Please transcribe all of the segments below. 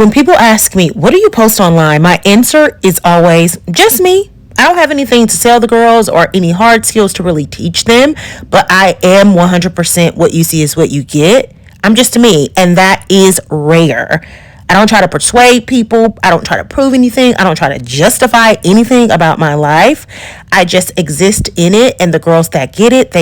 When people ask me, what do you post online? My answer is always just me. I don't have anything to sell the girls or any hard skills to really teach them, but I am 100% what you see is what you get. I'm just me, and that is rare. I don't try to persuade people. I don't try to prove anything. I don't try to justify anything about my life. I just exist in it, and the girls that get it,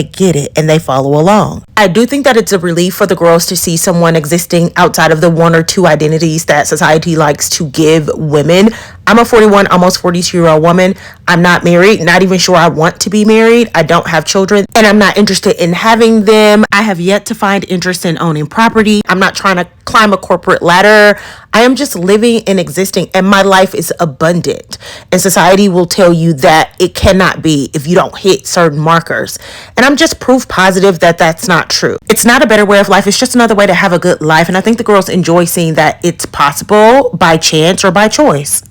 and they follow along. I do think that it's a relief for the girls to see someone existing outside of the one or two identities that society likes to give women. I'm a 41, almost 42-year-old woman. I'm not married, not even sure I want to be married. I don't have children, and I'm not interested in having them. I have yet to find interest in owning property. I'm not trying to climb a corporate ladder. I am just living and existing, and my life is abundant. And society will tell you that it cannot be if you don't hit certain markers. And I'm just proof positive that that's not true. It's not a better way of life. It's just another way to have a good life. And I think the girls enjoy seeing that it's possible by chance or by choice.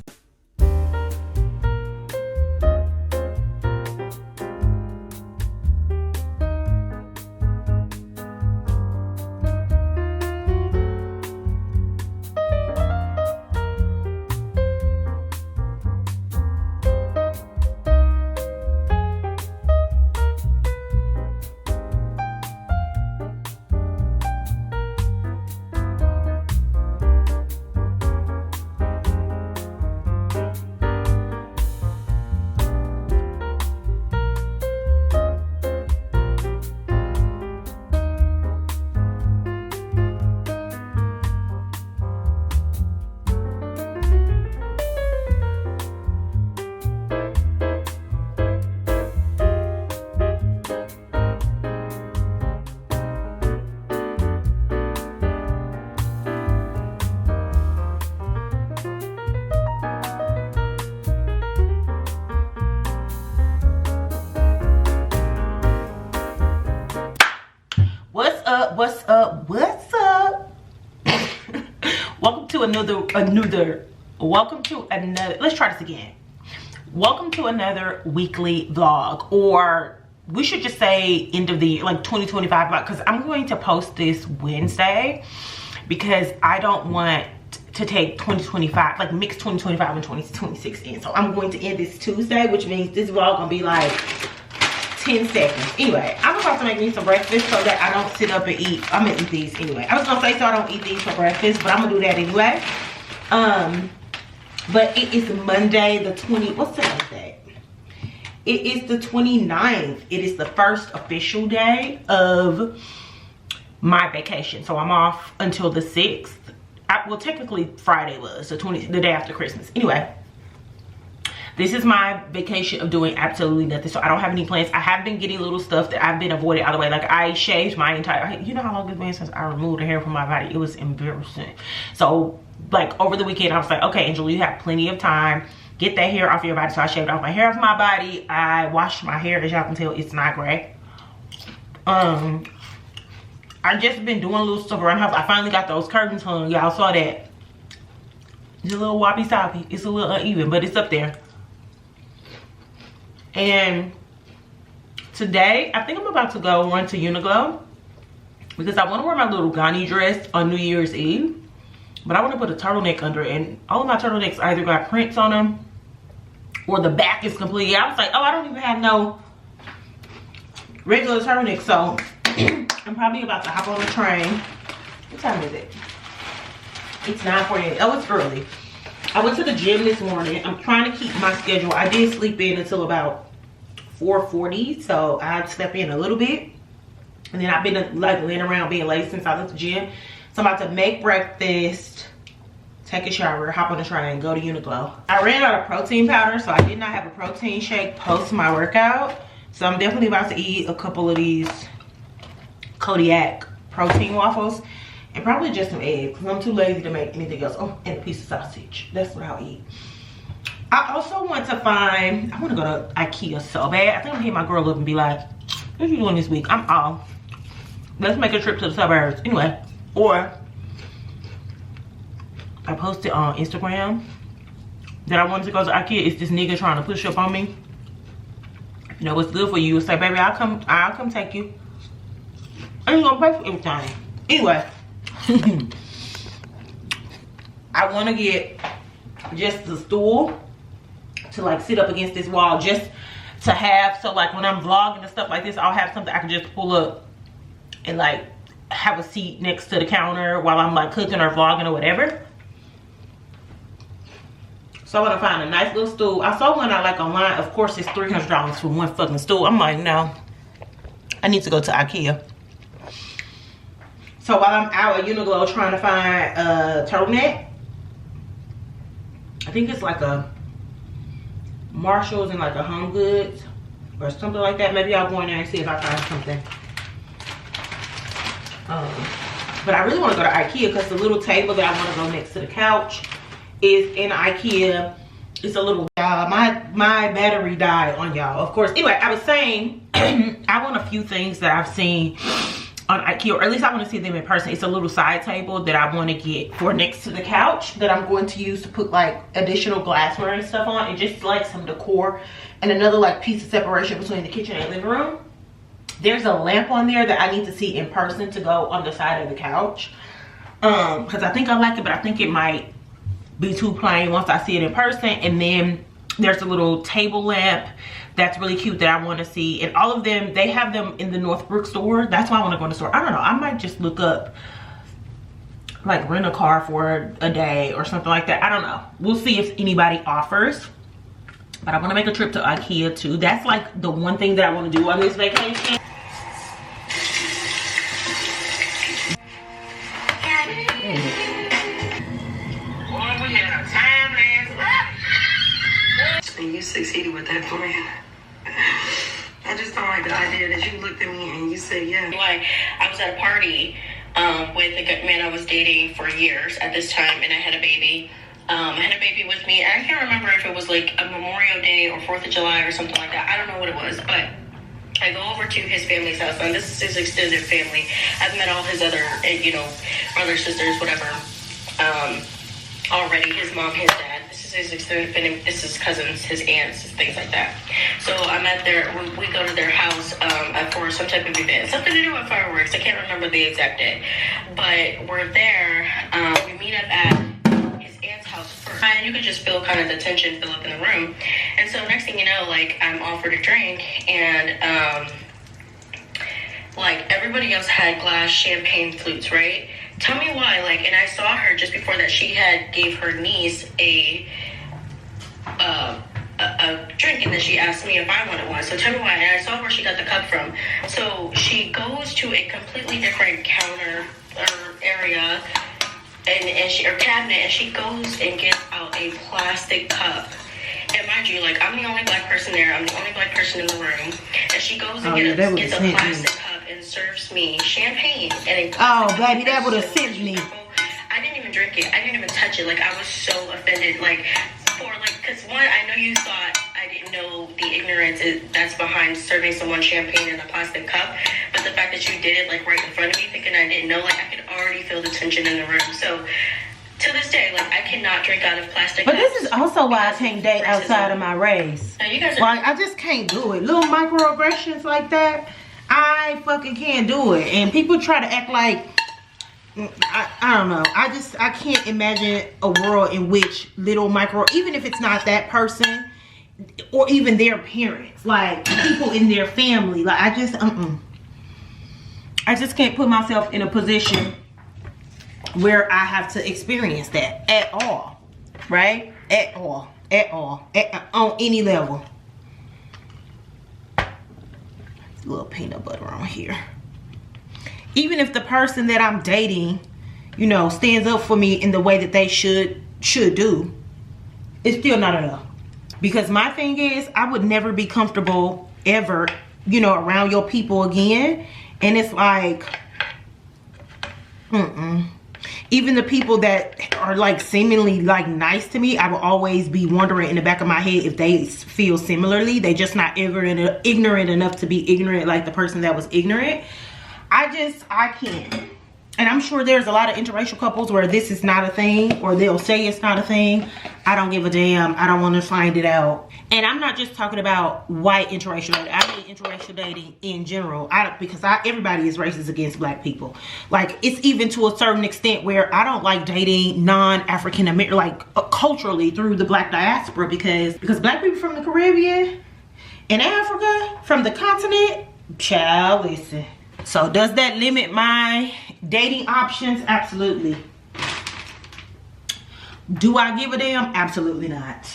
What's up? Welcome to another, let's try this again. Welcome to another weekly vlog, or we should just say end of the year, like 2025 vlog, because I'm going to post this Wednesday because I don't want to take 2025, like mix 2025 and 2026 in. So I'm going to end this Tuesday, which means this vlog gonna be like 10 seconds. Anyway, I'm about to make me some breakfast so that I don't sit up and eat. I'm gonna eat these anyway. I was gonna say so I don't eat these for breakfast, but I'm gonna do that anyway. But it is Monday the 20, what's today's date? It is the 29th. It is the first official day of my vacation. So I'm off until the 6th. Well, technically Friday was the day after Christmas. Anyway, this is my vacation of doing absolutely nothing. So I don't have any plans. I have been getting little stuff that I've been avoiding out of the way. Like I shaved my entire, you know how long it's been since I removed the hair from my body? It was embarrassing. So like over the weekend, I was like, okay, Angela, you have plenty of time. Get that hair off your body. So I shaved off my hair off my body. I washed my hair. As y'all can tell, it's not gray. I just been doing little stuff around the house. I finally got those curtains hung. Y'all saw that. It's a little wobbly soppy. It's a little uneven, but it's up there. And today, I think I'm about to go run to Uniqlo because I want to wear my little Ghani dress on New Year's Eve. But I want to put a turtleneck under it. And all of my turtlenecks either got prints on them or the back is complete. I was like, oh, I don't even have no regular turtleneck. So I'm probably about to hop on the train. What time is it? It's 9:48. Oh, it's early. I went to the gym this morning. I'm trying to keep my schedule. I did sleep in until about 4:40, so I slept in a little bit. And then I've been like laying around being late since I left the gym. So I'm about to make breakfast, take a shower, hop on the train, go to Uniqlo. I ran out of protein powder, so I did not have a protein shake post my workout. So I'm definitely about to eat a couple of these Kodiak protein waffles. And probably just some eggs, because I'm too lazy to make anything else. Oh, and a piece of sausage. That's what I'll eat. I also want to find, I want to go to IKEA so bad. I think I'm gonna hit my girl up and be like, what are you doing this week? I'm off. Let's make a trip to the suburbs. Anyway, or I posted on Instagram that I wanted to go to IKEA. It's this nigga trying to push up on me. You know what's good for you? Say, baby, I'll come take you. I ain't gonna pay for everything. Anyway. I want to get just the stool to like sit up against this wall, just to have, so like when I'm vlogging and stuff like this, I'll have something I can just pull up and like have a seat next to the counter while I'm like cooking or vlogging or whatever. So I want to find a nice little stool. I saw one I like online. Of course, it's $300 for one fucking stool. I'm like, no, I need to go to IKEA. So while I'm out at Uniqlo trying to find a turtleneck, I think it's like a Marshalls and like a Home Goods or something like that. Maybe I'll go in there and see if I find something. But I really want to go to IKEA because the little table that I want to go next to the couch is in IKEA. It's a little, my battery died on y'all, of course. Anyway, I was saying I want a few things that I've seen on IKEA, or at least I want to see them in person. It's a little side table that I want to get for next to the couch that I'm going to use to put like additional glassware and stuff on, and just like some decor, and another like piece of separation between the kitchen and living room. There's a lamp on there that I need to see in person to go on the side of the couch, because I think I like it, but I think it might be too plain once I see it in person. And then there's a little table lamp that's really cute that I want to see, and all of them, they have them in the Northbrook store. That's why I want to go in the store. I don't know, I might just look up like rent a car for a day or something like that. I don't know, we'll see if anybody offers. But I want to make a trip to IKEA too. That's like the one thing that I want to do on this vacation. And you succeeded with that plan. I just don't like the idea that you looked at me and you said yeah. Like, I was at a party with a good man I was dating for years at this time, and I had a baby. I had a baby with me. I can't remember if it was like a Memorial Day or 4th of July or something like that. I don't know what it was, but I go over to his family's house, and this is his extended family. I've met all his other, you know, brothers, sisters, whatever, already. His mom, his dad. This is his extended family. This is cousins, his aunts, things like that. So I'm at their, we go to their house for some type of event. Something to do with fireworks. I can't remember the exact day. But we're there. We meet up at his aunt's house first. And you could just feel kind of the tension fill up in the room. And so next thing you know, like, I'm offered a drink, and like, everybody else had glass champagne flutes, right? Tell me why, like, and I saw her just before that, she had gave her niece a drink, and then she asked me if I wanted one. So tell me why. And I saw where she got the cup from. So she goes to a completely different counter or area, and she, or cabinet, and she goes and gets out a plastic cup. And mind you, like, I'm the only black person there. I'm the only black person in the room. And she goes and gets a plastic cup and serves me champagne. And baby, that would have sent me. I didn't even drink it. I didn't even touch it. Like, I was so offended. Like, because one, I know you thought I didn't know the ignorance that's behind serving someone champagne in a plastic cup. But the fact that you did it, like, right in front of me, thinking I didn't know, like, I could already feel the tension in the room. So to this day, like, I cannot drink out of plastic cups. But this is also why I can't date outside of my race. Now, you guys are, like, I just can't do it. Little microaggressions like that, I fucking can't do it. And people try to act like, I don't know. I can't imagine a world in which little micro, even if it's not that person or even their parents, like people in their family, like, I just can't put myself in a position where I have to experience that at all, right? At all, on any level. A little peanut butter on here. Even if the person that I'm dating, you know, stands up for me in the way that they should do, it's still not enough. Because my thing is, I would never be comfortable ever, you know, around your people again. And it's like, even the people that are like seemingly like nice to me, I will always be wondering in the back of my head if they feel similarly. They just not ignorant enough to be ignorant like the person that was ignorant. I can't. And I'm sure there's a lot of interracial couples where this is not a thing, or they'll say it's not a thing. I don't give a damn. I don't want to find it out. And I'm not just talking about white interracial dating. I mean interracial dating in general. Because everybody is racist against black people. Like, it's even to a certain extent where I don't like dating non-African American, like culturally through the black diaspora, because black people from the Caribbean and Africa, from the continent, child, listen. So does that limit my dating options? Absolutely. Do I give a damn? Absolutely not.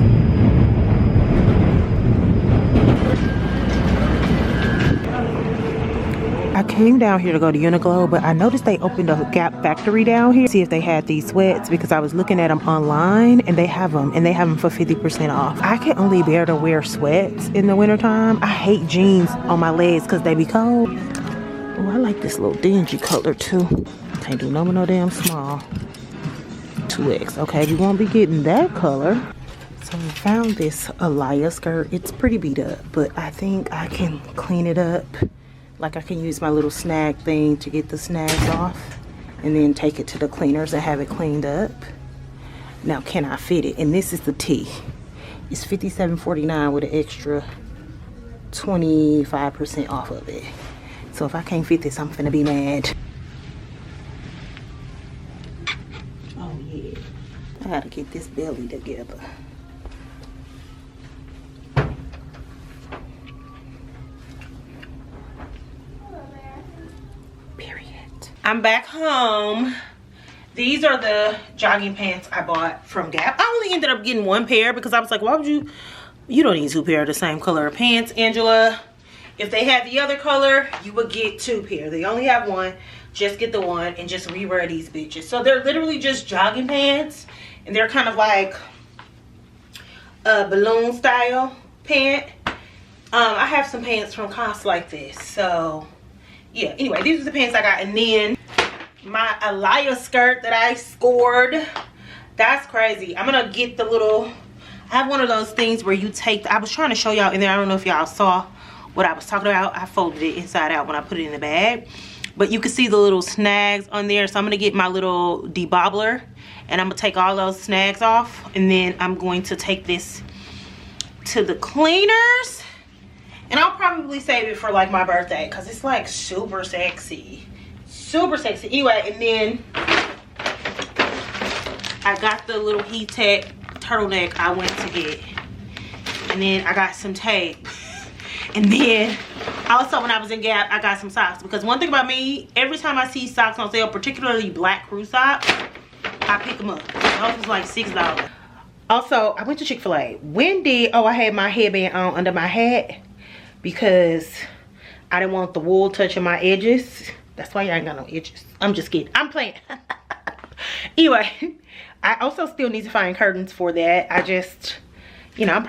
I came down here to go to Uniqlo, but I noticed they opened a Gap factory down here. See if they had these sweats, because I was looking at them online and they have them for 50% off. I can only bear to wear sweats in the wintertime. I hate jeans on my legs because they be cold. Oh, I like this little dingy color too. Can't do no damn small. 2X. Okay, we won't be getting that color. So I found this Alaya skirt. It's pretty beat up, but I think I can clean it up. Like, I can use my little snag thing to get the snags off and then take it to the cleaners and have it cleaned up. Now, can I fit it? And this is the tee. It's $57.49 with an extra 25% off of it. So if I can't fit this, I'm finna be mad. Oh yeah, I gotta get this belly together. Period. I'm back home. These are the jogging pants I bought from Gap. I only ended up getting one pair because I was like, why would you don't need two pair of the same color of pants, Angela. If they had the other color, you would get two pair. They only have one. Just get the one and just rewear these bitches. So they're literally just jogging pants, and they're kind of like a balloon style pant. I have some pants from Cost like this. So yeah, anyway, these are the pants I got. And then my Alaya skirt that I scored. That's crazy. I'm gonna get the little, I have one of those things where you take, I was trying to show y'all in there. I don't know if y'all saw what I was talking about. I folded it inside out when I put it in the bag, but you can see the little snags on there. So I'm gonna get my little debobbler and I'm gonna take all those snags off, and then I'm going to take this to the cleaners, and I'll probably save it for like my birthday because it's like super sexy, super sexy. Anyway, and then I got the little heat tech turtleneck I went to get, and then I got some tape. And then also when I was in Gap, I got some socks, because one thing about me, every time I see socks on sale, particularly black crew socks, I pick them up. Those was like $6. Also, I went to Chick-fil-A. I had my headband on under my hat because I didn't want the wool touching my edges. That's why y'all ain't got no edges. I'm just kidding. I'm playing. Anyway, I also still need to find curtains for that. I just, you know, I'm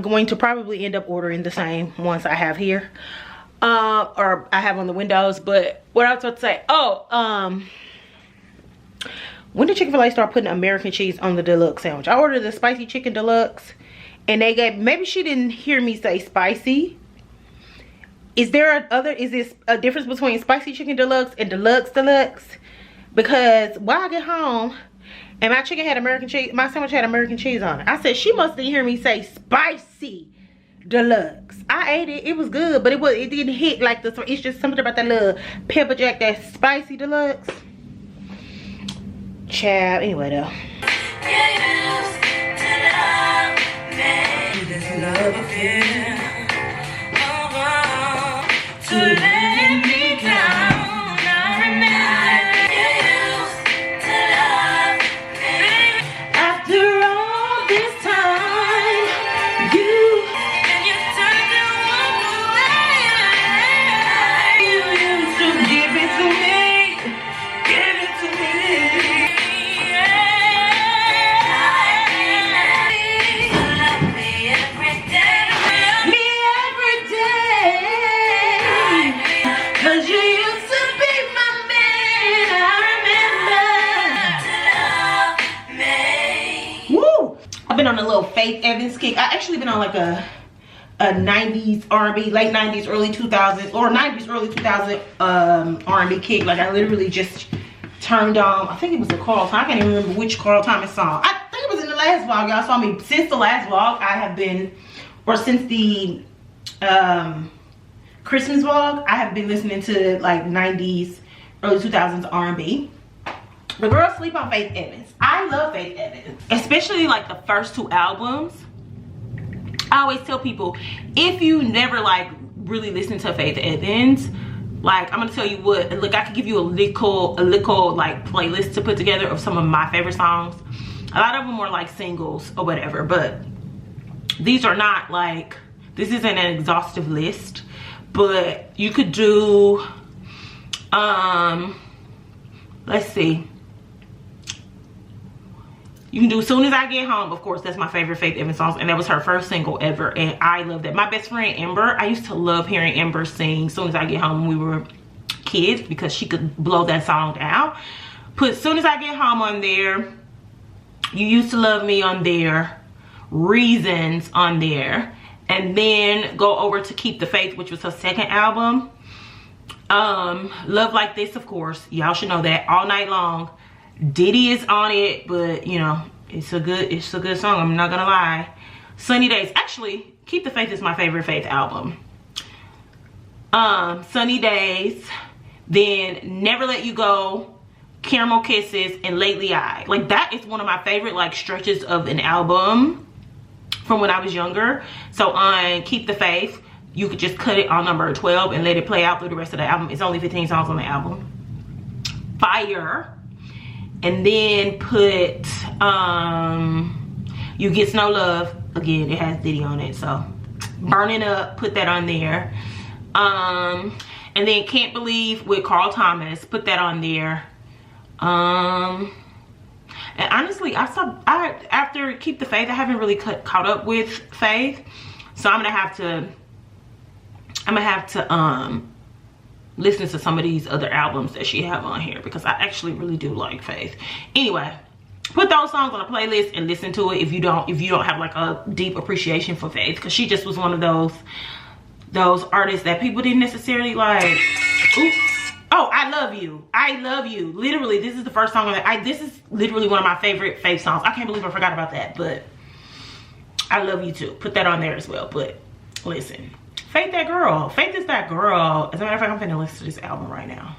going to probably end up ordering the same ones I have here, or I have on the windows. But what I was about to say, when did Chick-fil-A start putting American cheese on the deluxe sandwich? I ordered the spicy chicken deluxe, and they gave, maybe she didn't hear me say spicy. Is this a difference between spicy chicken deluxe and deluxe? Because while I get home, and my chicken had American cheese, my sandwich had American cheese on it. I said, she must didn't hear me say spicy deluxe. I ate it. It was good, but it didn't hit like the, it's just something about that little pepper jack, that spicy deluxe. Child, anyway though. I've been on a little Faith Evans kick. I actually been on like a 90s R&B, late 90s, early 2000s, or 90s, early 2000s R&B kick. Like I literally just turned on, I think it was a Carl Thomas, I can't even remember which Carl Thomas song. I think it was in the last vlog, y'all saw me. Since the last vlog, I have been, or since the Christmas vlog, I have been listening to like 90s, early 2000s R&B. The girls sleep on Faith Evans. I love Faith Evans, especially like the first 2 albums. I always tell people, if you never like really listen to Faith Evans, like I'm gonna tell you what, look, I could give you a little like playlist to put together of some of my favorite songs. A lot of them are like singles or whatever, but these are not like, this isn't an exhaustive list, but you could do, let's see. You can do Soon As I Get Home. Of course, that's my favorite Faith Evans song, and that was her first single ever, and I love that. My best friend Ember, I used to love hearing Ember sing Soon As I Get Home when we were kids, because she could blow that song down. Put Soon As I Get Home on there, You Used to Love Me on there, Reasons on there, and then go over to Keep the Faith, which was her second album. Love Like This, of course, y'all should know that. All Night Long. Diddy is on it, but you know, it's a good song, I'm not gonna lie. Sunny Days, actually Keep the Faith is my favorite Faith album. Sunny Days, then Never Let You Go, Caramel Kisses, and Lately I. Like that is one of my favorite like stretches of an album from when I was younger. So on Keep the Faith, you could just cut it on number 12 and let it play out through the rest of the album. It's only 15 songs on the album. Fire. And then put You Get Snow Love. Again, it has Diddy on it, so Burning Up, put that on there. And then Can't Believe with Carl Thomas, put that on there. And honestly, after Keep the Faith, I haven't really caught up with Faith, so I'm gonna have to listen to some of these other albums that she have on here, because I actually really do like Faith. Anyway, put those songs on a playlist and listen to it if you don't have like a deep appreciation for Faith, because she just was one of those artists that people didn't necessarily like. Ooh. Oh, I Love You. I Love You. Literally, this is the first song this is literally one of my favorite Faith songs. I can't believe I forgot about that, but I Love You too. Put that on there as well. But listen, Faith that girl. Faith is that girl. As a matter of fact, I'm finna listen to this album right now.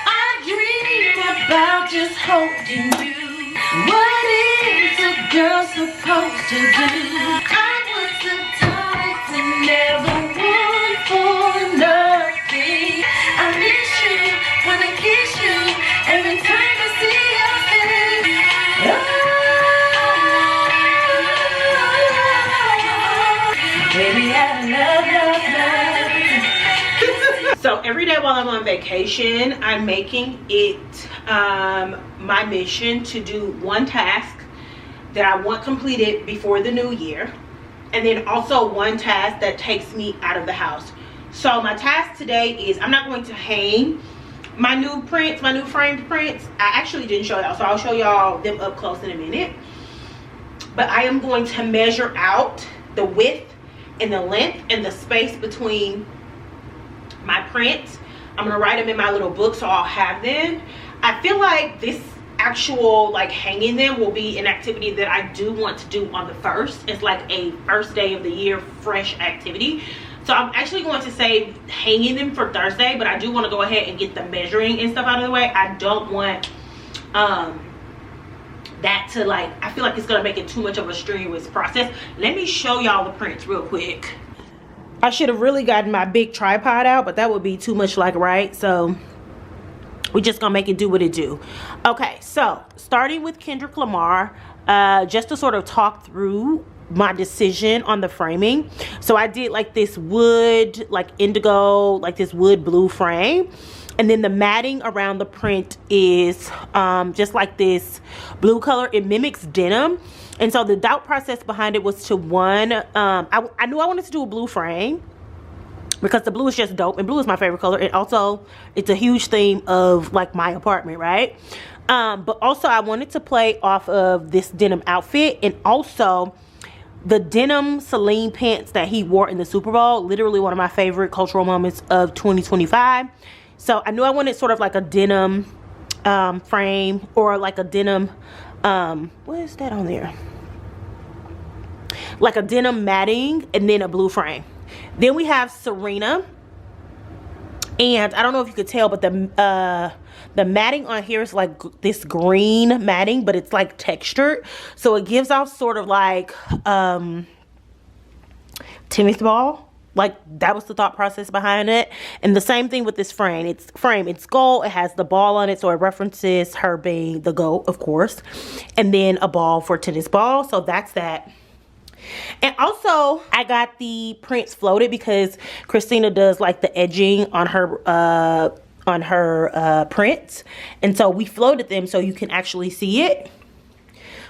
I dream about just holding you. What is a girl supposed to do? I was the type to never want for nothing. I miss you, wanna kiss you every time I see your face. Baby, I love. So every day while I'm on vacation, I'm making it my mission to do one task that I want completed before the new year, and then also one task that takes me out of the house. So my task today is, I'm not going to hang my new prints, my new framed prints. I actually didn't show y'all, so I'll show y'all them up close in a minute. But I am going to measure out the width and the length and the space between my prints. I'm gonna write them in my little book, so I'll have them. I feel like this actual like hanging them will be an activity that I do want to do on the 1st. It's like a first day of the year fresh activity. So I'm actually going to save hanging them for Thursday, but I do want to go ahead and get the measuring and stuff out of the way. I don't want that to like, I feel like it's gonna make it too much of a strenuous process. Let me show y'all the prints real quick. I should have really gotten my big tripod out, but that would be too much like, right? So we're just gonna make it do what it do. Okay, so starting with Kendrick Lamar, just to sort of talk through my decision on the framing. So I did like this wood, like indigo, like this wood blue frame. And then the matting around the print is just like this blue color. It mimics denim. And so the doubt process behind it was to one, I knew I wanted to do a blue frame because the blue is just dope, and blue is my favorite color. And also it's a huge theme of like my apartment, right? But also I wanted to play off of this denim outfit, and also the denim Celine pants that he wore in the Super Bowl. Literally one of my favorite cultural moments of 2025. So I knew I wanted sort of like a denim frame, or like a denim, what is that on there? Like a denim matting, and then a blue frame. Then we have Serena. And I don't know if you could tell, but the matting on here is like this green matting, but it's like textured. So it gives off sort of like tennis ball. Like, that was the thought process behind it. And the same thing with this frame. It's gold. It has the ball on it, so it references her being the GOAT, of course. And then a ball for tennis ball. So that's that. And also, I got the prints floated because Christina does like the edging on her prints. And so we floated them so you can actually see it,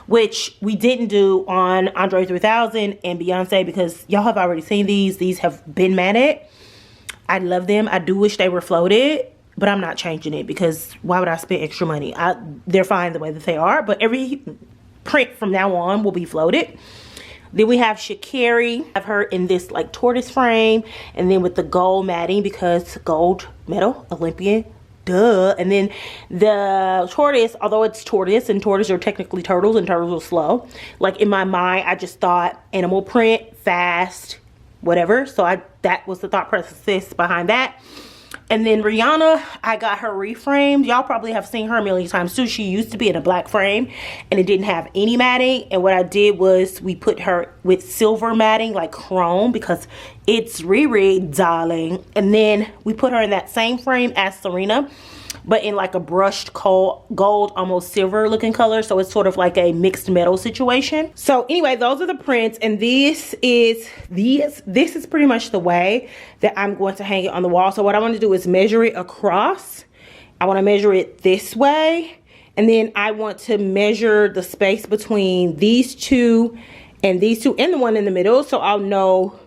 which we didn't do on Andre 3000 and Beyonce because y'all have already seen these. These have been matted. I love them. I do wish they were floated, but I'm not changing it because why would I spend extra money? They're fine the way that they are, but every print from now on will be floated. Then we have Sha'Carri. I have her in this like tortoise frame, and then with the gold matting because gold medal, Olympian, duh. And then the tortoise, although it's tortoise and tortoise are technically turtles and turtles are slow, like in my mind I just thought animal print, fast, whatever. So that was the thought process behind that. And then Rihanna, I got her reframed. Y'all probably have seen her a million times too. She used to be in a black frame and it didn't have any matting. And what I did was we put her with silver matting, like chrome, because it's Riri, darling. And then we put her in that same frame as Serena, but in like a brushed gold, almost silver looking color. So it's sort of like a mixed metal situation. So anyway, those are the prints, and this is pretty much the way that I'm going to hang it on the wall. So what I want to do is measure it across. I want to measure it this way, and then I want to measure the space between these two and these two and the one in the middle, so I'll know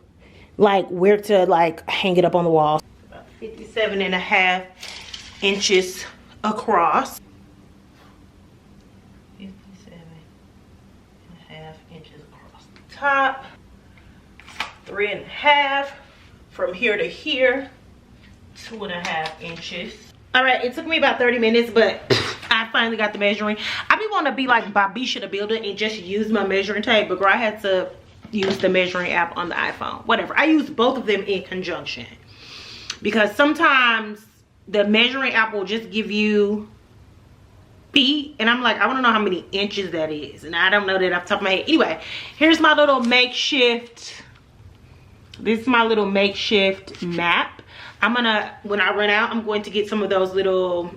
like where to like hang it up on the wall. About 57.5 inches across. 57.5 inches across the top. 3.5 from here to here. 2.5 inches. All right, it took me about 30 minutes, but I finally got the measuring. I be want to be like Bobisha the Builder and just use my measuring tape, but girl, I had to use the measuring app on the iPhone. Whatever. I use both of them in conjunction because sometimes the measuring app will just give you feet, and I'm like, I want to know how many inches that is, and I don't know that off the top of my head. Anyway, here's my little makeshift. This is my little makeshift map. I'm gonna, when I run out, I'm going to get some of those little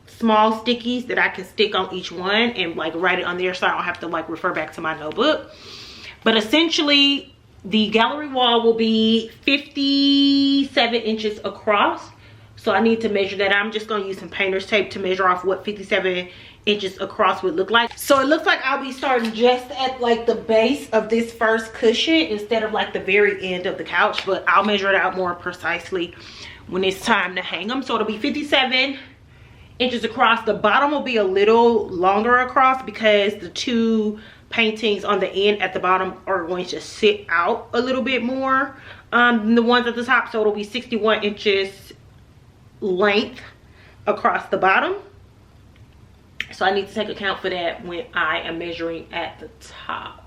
small stickies that I can stick on each one and like write it on there so I don't have to like refer back to my notebook. But essentially, the gallery wall will be 57 inches across. So I need to measure that. I'm just going to use some painter's tape to measure off what 57 inches across would look like. So it looks like I'll be starting just at like the base of this first cushion instead of like the very end of the couch. But I'll measure it out more precisely when it's time to hang them. So it'll be 57 inches across. The bottom will be a little longer across because the two paintings on the end at the bottom are going to sit out a little bit more than the ones at the top. So it'll be 61 inches length across the bottom. So I need to take account for that when I am measuring at the top.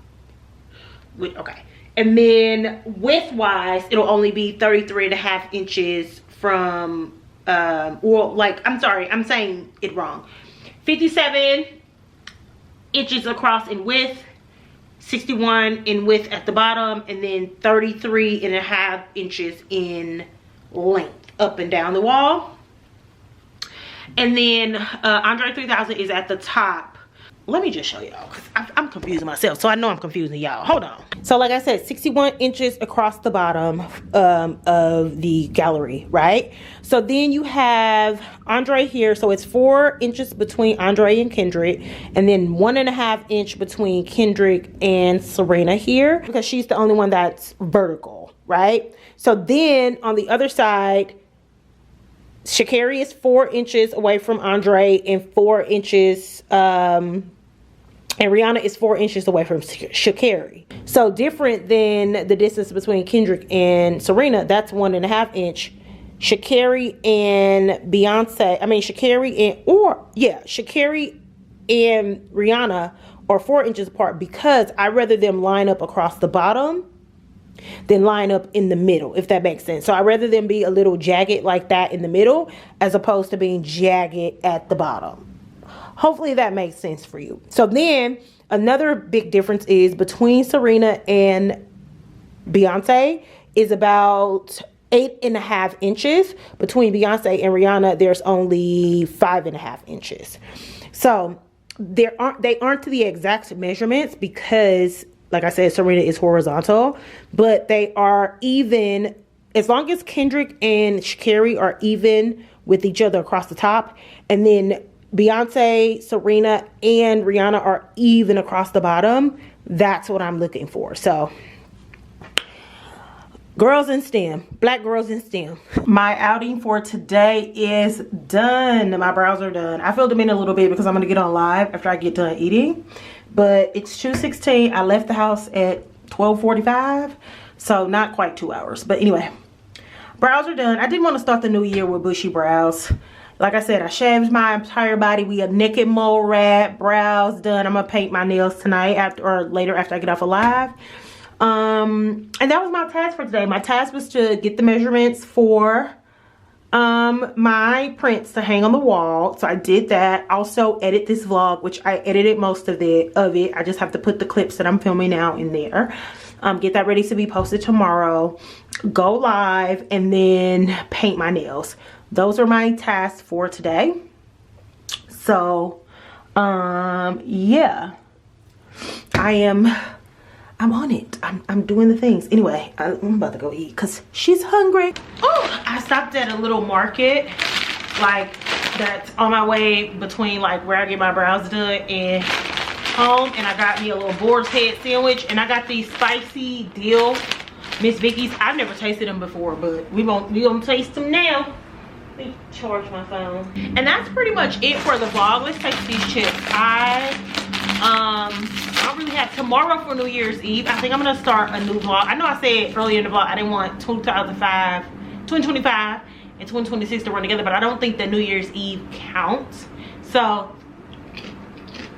Okay. And then width wise, it'll only be 33.5 inches from or like, I'm sorry, I'm saying it wrong. 57 inches across in width, 61 in width at the bottom, and then 33.5 inches in length up and down the wall. And then Andre 3000 is at the top. Let me just show y'all because I'm confusing myself, so I know I'm confusing y'all. Hold on. So like I said, 61 inches across the bottom of the gallery, right? So then you have Andre here, so it's 4 inches between Andre and Kendrick, and then 1.5 inch between Kendrick and Serena here, because she's the only one that's vertical, right? So then on the other side, Sha'Carri is 4 inches away from Andre and 4 inches and Rihanna is 4 inches away from Sha'Carri. So different than the distance between Kendrick and Serena. That's 1.5 inch. Sha'Carri and Beyonce, Sha'Carri and Rihanna are 4 inches apart, because I'd rather them line up across the bottom than line up in the middle, if that makes sense. So I'd rather them be a little jagged like that in the middle, as opposed to being jagged at the bottom. Hopefully that makes sense for you. So then another big difference is between Serena and Beyonce is about 8.5 inches. Between Beyonce and Rihanna, there's only 5.5 inches. So they aren't to the exact measurements, because like I said, Serena is horizontal, but they are even, as long as Kendrick and Sha'Carri are even with each other across the top, and then Beyonce, Serena, and Rihanna are even across the bottom. That's what I'm looking for. So, girls in STEM, black girls in STEM. My outing for today is done. My brows are done. I filled them in a little bit because I'm gonna get on live after I get done eating. But it's 2:16. I left the house at 12:45, so not quite 2 hours. But anyway, brows are done. I didn't want to start the new year with bushy brows. Like I said, I shaved my entire body. We a naked mole rat. Brows done. I'm gonna paint my nails tonight later after I get off of live. And that was my task for today. My task was to get the measurements for my prints to hang on the wall. So I did that. Also edit this vlog, which I edited most of it. I just have to put the clips that I'm filming now in there. Get that ready to be posted tomorrow. Go live, and then paint my nails. Those are my tasks for today. So yeah, I'm on it. I'm doing the things. Anyway, I'm about to go eat because she's hungry. Oh, I stopped at a little market, like that's on my way between like where I get my brows done and home, and I got me a little boar's head sandwich, and I got these spicy dill Miss Vicky's. I've never tasted them before, but we gonna taste them now. Let me charge my phone. And that's pretty much it for the vlog. Let's taste these chips. I don't really have tomorrow for New Year's Eve. I think I'm gonna start a new vlog. I know I said earlier in the vlog I didn't want 2025 and 2026 to run together, but I don't think that New Year's Eve counts. So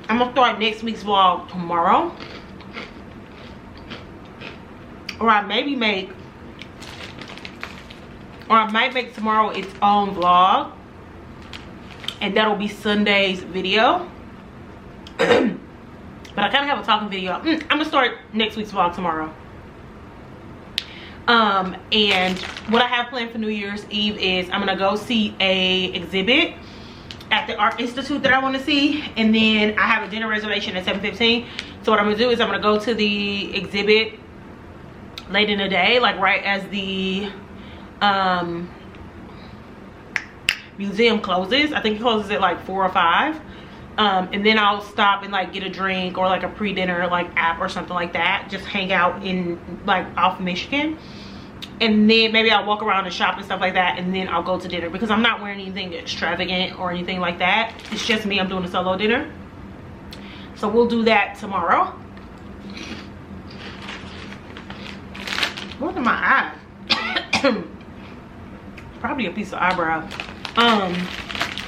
I'm gonna start next week's vlog tomorrow, or I might make tomorrow its own vlog, and that'll be Sunday's video. But I kind of have a talking video. I'm gonna start next week's vlog tomorrow. And what I have planned for New Year's Eve is I'm gonna go see a exhibit at the Art Institute that I want to see, and then I have a dinner reservation at 7:15. So what I'm gonna do is I'm gonna go to the exhibit late in the day, like right as the museum closes. I think it closes at like 4 or 5. And then I'll stop and like get a drink or like a pre-dinner like app or something like that. Just hang out in like off Michigan, and then maybe I'll walk around and shop and stuff like that, and then I'll go to dinner because I'm not wearing anything extravagant or anything like that. It's just me. I'm doing a solo dinner, so we'll do that tomorrow. What in my eye? Probably a piece of eyebrow.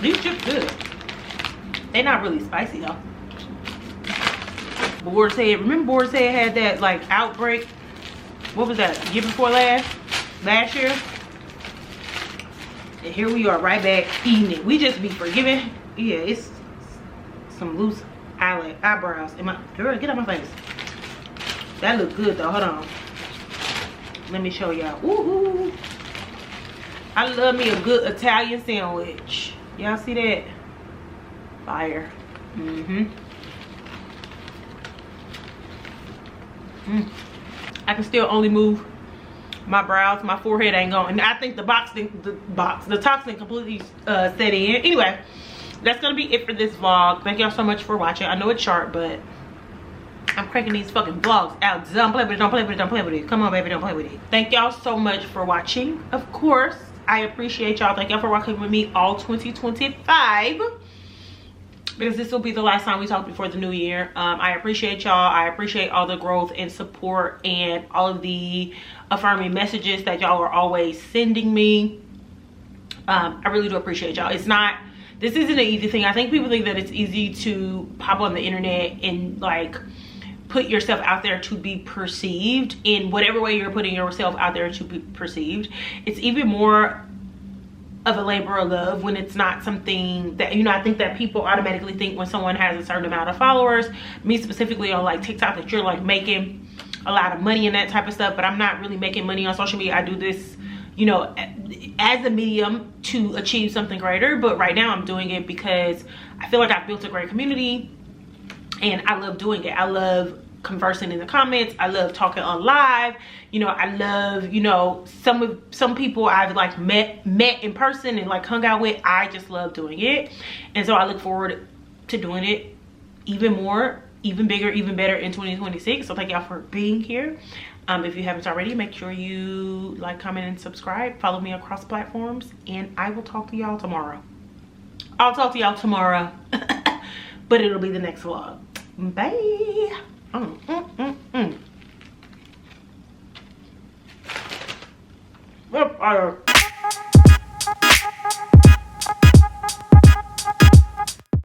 These chips good. They're not really spicy though. Boar's Head, remember Boar's Head had that like outbreak? What was that, year before last year? And here we are right back eating it. We just be forgiving. Yeah, it's some loose eyebrows. Girl, get out my face. That look good though, hold on. Let me show y'all. Ooh. I love me a good Italian sandwich. Y'all see that? Fire. I can still only move my brows. My forehead ain't going. And I think the toxin completely set in. Anyway, that's gonna be it for this vlog. Thank y'all so much for watching. I know it's short, but I'm cranking these fucking vlogs out. Don't play with it, don't play with it, don't play with it. Come on, baby, don't play with it. Thank y'all so much for watching. Of course, I appreciate y'all. Thank y'all for rocking with me all 2025. because this will be the last time we talk before the new year. I appreciate y'all. I appreciate all the growth and support and all of the affirming messages that y'all are always sending me. I really do appreciate y'all. This isn't an easy thing. I think people think that it's easy to pop on the internet and like put yourself out there to be perceived in whatever way you're putting yourself out there to be perceived. It's even more of a labor of love when it's not something that, you know, I think that people automatically think when someone has a certain amount of followers, me specifically on like TikTok, that you're like making a lot of money and that type of stuff. But I'm not really making money on social media. I do this, you know, as a medium to achieve something greater. But right now I'm doing it because I feel like I've built a great community and I love doing it. I love conversing in the comments. I love talking on live. You know, I love, you know, some people I've like met in person and like hung out with. I just love doing it. And so I look forward to doing it even more, even bigger, even better in 2026. So thank y'all for being here. If you haven't already, make sure you like, comment, and subscribe. Follow me across platforms, and I will talk to y'all tomorrow. I'll talk to y'all tomorrow, but it'll be the next vlog. Bye. Fire.